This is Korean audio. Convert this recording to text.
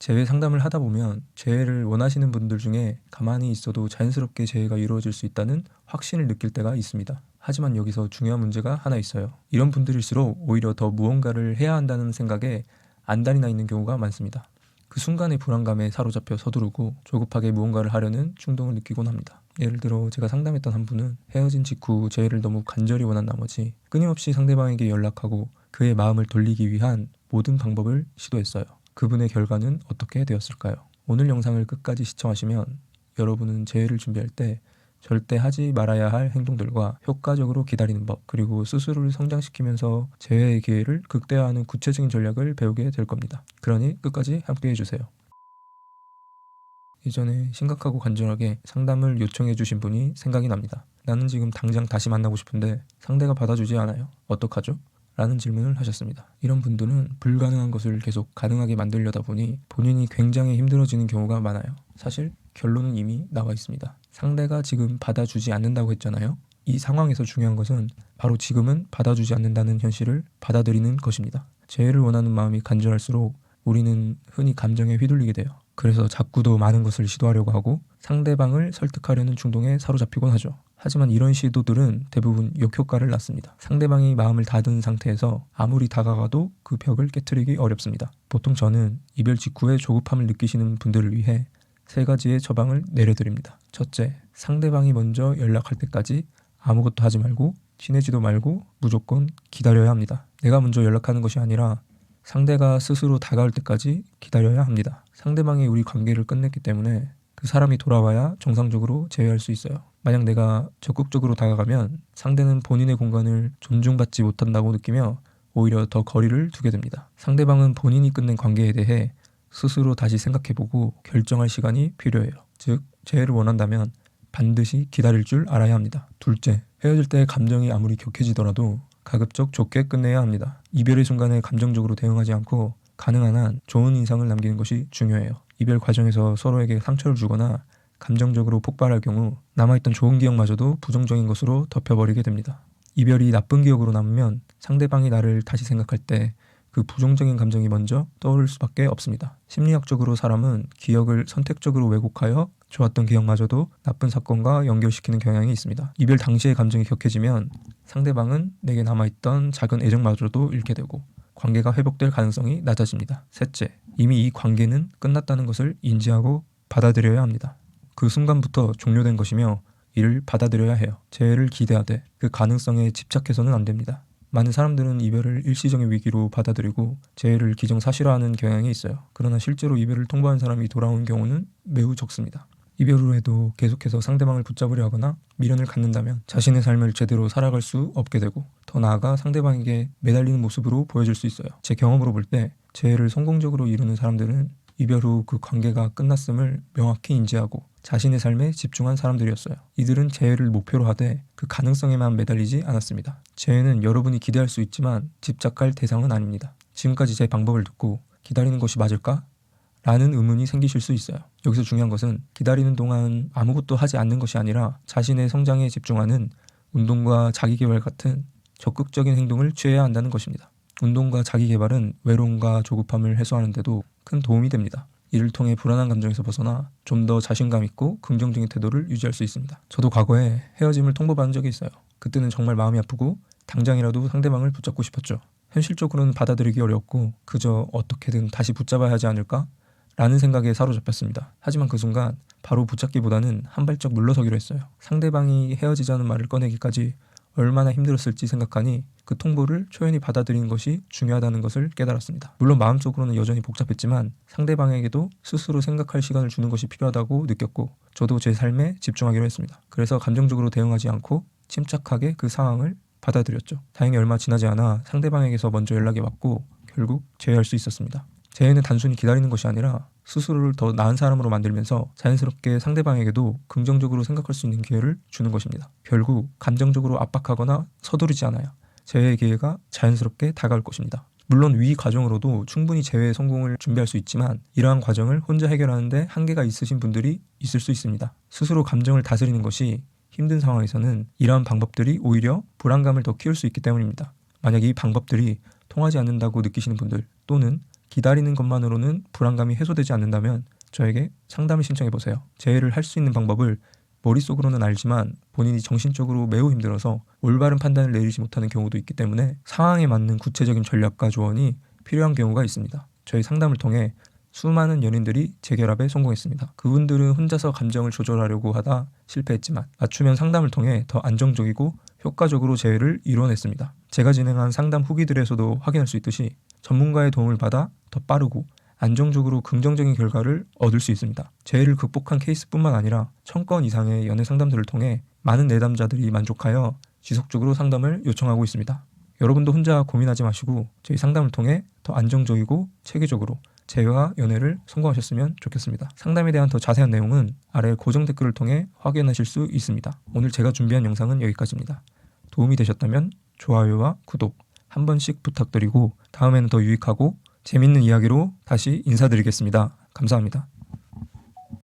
재회 상담을 하다 보면 재회를 원하시는 분들 중에 가만히 있어도 자연스럽게 재회가 이루어질 수 있다는 확신을 느낄 때가 있습니다. 하지만 여기서 중요한 문제가 하나 있어요. 이런 분들일수록 오히려 더 무언가를 해야 한다는 생각에 안달이 나 있는 경우가 많습니다. 그 순간의 불안감에 사로잡혀 서두르고 조급하게 무언가를 하려는 충동을 느끼곤 합니다. 예를 들어 제가 상담했던 한 분은 헤어진 직후 재회를 너무 간절히 원한 나머지 끊임없이 상대방에게 연락하고 그의 마음을 돌리기 위한 모든 방법을 시도했어요. 그분의 결과는 어떻게 되었을까요? 오늘 영상을 끝까지 시청하시면 여러분은 재회를 준비할 때 절대 하지 말아야 할 행동들과 효과적으로 기다리는 법, 그리고 스스로를 성장시키면서 재회의 기회를 극대화하는 구체적인 전략을 배우게 될 겁니다. 그러니 끝까지 함께 해주세요. 예전에 심각하고 간절하게 상담을 요청해 주신 분이 생각이 납니다. 나는 지금 당장 다시 만나고 싶은데 상대가 받아주지 않아요. 어떡하죠? 라는 질문을 하셨습니다. 이런 분들은 불가능한 것을 계속 가능하게 만들려다 보니 본인이 굉장히 힘들어지는 경우가 많아요. 사실 결론은 이미 나와 있습니다. 상대가 지금 받아주지 않는다고 했잖아요. 이 상황에서 중요한 것은 바로 지금은 받아주지 않는다는 현실을 받아들이는 것입니다. 재회를 원하는 마음이 간절할수록 우리는 흔히 감정에 휘둘리게 돼요. 그래서 자꾸 더 많은 것을 시도하려고 하고 상대방을 설득하려는 충동에 사로잡히곤 하죠. 하지만 이런 시도들은 대부분 역효과를 낳습니다. 상대방이 마음을 닫은 상태에서 아무리 다가가도 그 벽을 깨트리기 어렵습니다. 보통 저는 이별 직후에 조급함을 느끼시는 분들을 위해 3가지의 처방을 내려드립니다. 첫째, 상대방이 먼저 연락할 때까지 아무것도 하지 말고 친해지도 말고 무조건 기다려야 합니다. 내가 먼저 연락하는 것이 아니라 상대가 스스로 다가올 때까지 기다려야 합니다. 상대방이 우리 관계를 끝냈기 때문에 그 사람이 돌아와야 정상적으로 재회할 수 있어요. 만약 내가 적극적으로 다가가면 상대는 본인의 공간을 존중받지 못한다고 느끼며 오히려 더 거리를 두게 됩니다. 상대방은 본인이 끝낸 관계에 대해 스스로 다시 생각해보고 결정할 시간이 필요해요. 즉, 재회를 원한다면 반드시 기다릴 줄 알아야 합니다. 둘째, 헤어질 때 감정이 아무리 격해지더라도 가급적 좋게 끝내야 합니다. 이별의 순간에 감정적으로 대응하지 않고 가능한 한 좋은 인상을 남기는 것이 중요해요. 이별 과정에서 서로에게 상처를 주거나 감정적으로 폭발할 경우 남아있던 좋은 기억마저도 부정적인 것으로 덮여버리게 됩니다. 이별이 나쁜 기억으로 남으면 상대방이 나를 다시 생각할 때 그 부정적인 감정이 먼저 떠오를 수밖에 없습니다. 심리학적으로 사람은 기억을 선택적으로 왜곡하여 좋았던 기억마저도 나쁜 사건과 연결시키는 경향이 있습니다. 이별 당시의 감정이 격해지면 상대방은 내게 남아있던 작은 애정마저도 잃게 되고 관계가 회복될 가능성이 낮아집니다. 셋째, 이미 이 관계는 끝났다는 것을 인지하고 받아들여야 합니다. 그 순간부터 종료된 것이며 이를 받아들여야 해요. 재회를 기대하되 그 가능성에 집착해서는 안 됩니다. 많은 사람들은 이별을 일시적인 위기로 받아들이고 재회를 기정사실화하는 경향이 있어요. 그러나 실제로 이별을 통보한 사람이 돌아온 경우는 매우 적습니다. 이별 후에도 계속해서 상대방을 붙잡으려 하거나 미련을 갖는다면 자신의 삶을 제대로 살아갈 수 없게 되고 더 나아가 상대방에게 매달리는 모습으로 보여질 수 있어요. 제 경험으로 볼 때 재회를 성공적으로 이루는 사람들은 이별 후 그 관계가 끝났음을 명확히 인지하고 자신의 삶에 집중한 사람들이었어요. 이들은 재회를 목표로 하되 그 가능성에만 매달리지 않았습니다. 재회는 여러분이 기대할 수 있지만 집착할 대상은 아닙니다. 지금까지 제 방법을 듣고 기다리는 것이 맞을까? 라는 의문이 생기실 수 있어요. 여기서 중요한 것은 기다리는 동안 아무것도 하지 않는 것이 아니라 자신의 성장에 집중하는 운동과 자기개발 같은 적극적인 행동을 취해야 한다는 것입니다. 운동과 자기개발은 외로움과 조급함을 해소하는 데도 큰 도움이 됩니다. 이를 통해 불안한 감정에서 벗어나 좀 더 자신감 있고 긍정적인 태도를 유지할 수 있습니다. 저도 과거에 헤어짐을 통보받은 적이 있어요. 그때는 정말 마음이 아프고 당장이라도 상대방을 붙잡고 싶었죠. 현실적으로는 받아들이기 어려웠고 그저 어떻게든 다시 붙잡아야 하지 않을까? 라는 생각에 사로잡혔습니다. 하지만 그 순간 바로 붙잡기보다는 한 발짝 물러서기로 했어요. 상대방이 헤어지자는 말을 꺼내기까지 얼마나 힘들었을지 생각하니 그 통보를 초연히 받아들이는 것이 중요하다는 것을 깨달았습니다. 물론 마음적으로는 여전히 복잡했지만 상대방에게도 스스로 생각할 시간을 주는 것이 필요하다고 느꼈고 저도 제 삶에 집중하기로 했습니다. 그래서 감정적으로 대응하지 않고 침착하게 그 상황을 받아들였죠. 다행히 얼마 지나지 않아 상대방에게서 먼저 연락이 왔고 결국 재회할 수 있었습니다. 재회는 단순히 기다리는 것이 아니라 스스로를 더 나은 사람으로 만들면서 자연스럽게 상대방에게도 긍정적으로 생각할 수 있는 기회를 주는 것입니다. 결국 감정적으로 압박하거나 서두르지 않아요. 재회의 기회가 자연스럽게 다가올 것입니다. 물론 위 과정으로도 충분히 재회 성공을 준비할 수 있지만 이러한 과정을 혼자 해결하는데 한계가 있으신 분들이 있을 수 있습니다. 스스로 감정을 다스리는 것이 힘든 상황에서는 이러한 방법들이 오히려 불안감을 더 키울 수 있기 때문입니다. 만약 이 방법들이 통하지 않는다고 느끼시는 분들 또는 기다리는 것만으로는 불안감이 해소되지 않는다면 저에게 상담을 신청해보세요. 재회를 할 수 있는 방법을 머릿속으로는 알지만 본인이 정신적으로 매우 힘들어서 올바른 판단을 내리지 못하는 경우도 있기 때문에 상황에 맞는 구체적인 전략과 조언이 필요한 경우가 있습니다. 저희 상담을 통해 수많은 연인들이 재결합에 성공했습니다. 그분들은 혼자서 감정을 조절하려고 하다 실패했지만 맞춤형 상담을 통해 더 안정적이고 효과적으로 재회를 이뤄냈습니다. 제가 진행한 상담 후기들에서도 확인할 수 있듯이 전문가의 도움을 받아 더 빠르고 안정적으로 긍정적인 결과를 얻을 수 있습니다. 재해를 극복한 케이스뿐만 아니라 1000건 이상의 연애 상담들을 통해 많은 내담자들이 만족하여 지속적으로 상담을 요청하고 있습니다. 여러분도 혼자 고민하지 마시고 저희 상담을 통해 더 안정적이고 체계적으로 재회와 연애를 성공하셨으면 좋겠습니다. 상담에 대한 더 자세한 내용은 아래 고정 댓글을 통해 확인하실 수 있습니다. 오늘 제가 준비한 영상은 여기까지입니다. 도움이 되셨다면 좋아요와 구독 한 번씩 부탁드리고 다음에는 더 유익하고 재밌는 이야기로 다시 인사드리겠습니다. 감사합니다.